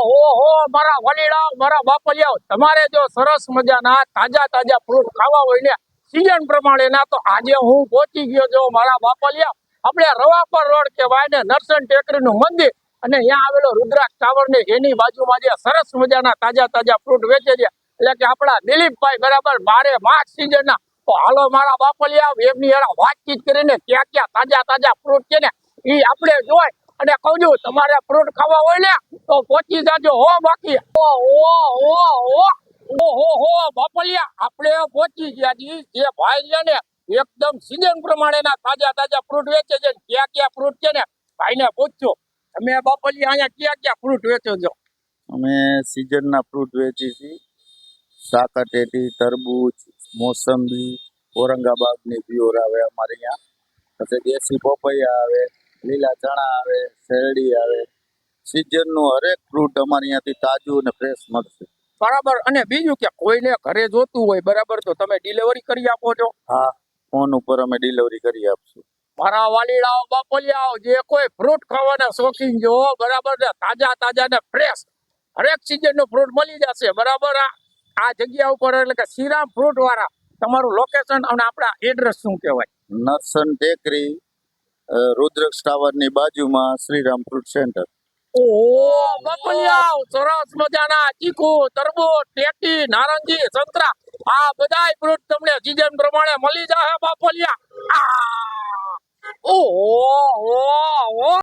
ઓહો મારા વલીડાઓ મારા બાપલિયાઓ તમારે જો સરસ મજાના તાજા તાજા ફ્રૂટ ખાવા હોય ને સીઝન પ્રમાણેના તો આજે હું પહોંચી ગયો જો મારા બાપલિયા આપણે રવાપર રોડ કહેવાય ને નરસણ ટેકરીનું મંદિર અને અહીંયા આવેલો રુદ્રાક્ષ ટાવર ને એની બાજુમાં જે સરસ મજાના તાજા તાજા ફ્રૂટ વેચે છે એટલે કે આપણા દિલીપભાઈ બરાબર બારે માસ સીઝનના તો હાલો મારા બાપલિયા એમની એના વાતચીત કરીને ક્યાં ક્યાં તાજા તાજા ફ્રૂટ છે ને એ આપણે જોઈ અને કહું છું તમારે ફ્રૂટ ખાવા હોય ને તો પહોંચી જાજો હો બાકી ઓહો બાપલિયા આપણે પહોંચી ગયા જી જે ભાઈ છે ને એકદમ સીઝન પ્રમાણેના તાજા તાજા ફ્રૂટ વેચે છે ક્યાં ક્યાં ફ્રૂટ છે ને ભાઈને પૂછજો તમે બાપલિયા અહીંયા ક્યાં ક્યાં ફ્રૂટ વેચો છો? અમે સીઝનના ફ્રૂટ વેચીએ છીએ. સાકરટેટી, તરબૂચ, મોસંબી, ઔરંગાબાદની પ્યોર આવે અમારે અહીંયા. પછી દેશી પપૈયા આવે, લીલા ચણા આવે, શેરડી આવે. સીઝનનું હરેક ફ્રૂટ અમારે અહીંયાથી તાજું અને ફ્રેશ મળશે. બરાબર. અને બીજું કે કોઈને ઘરે જોતું હોય બરાબર તો તમે ડિલિવરી કરી આપો છો? હા, ફોન ઉપર અમે ડિલિવરી કરી આપશું. મારા વાલીડાઓ બાપલિયાઓ જે કોઈ ફ્રૂટ ખાવાના શોખીન જો બરાબર ને તાજા તાજા ને ફ્રેશ હરેક સીઝન નું ફ્રૂટ મળી જશે બરાબર. આ જગ્યા ઉપર એટલે કે શ્રીરામ ફ્રૂટ વાળા તમારું લોકેશન અને આપણા એડ્રેસ શું કહેવાય? નરસણ ટેકરી, રુદ્રાક્ષ ટાવરની બાજુમાં શ્રીરામ ફ્રૂટ સેન્ટર. ઓહો બાપલિયાઓ સરસ મજાના ચીકુ, તરબૂચ, ટેટી, નારંગી, સંતરા આ બધાય ફ્રૂટ તમને સીઝન પ્રમાણે મળી જશે બાપલિયા. ઓહો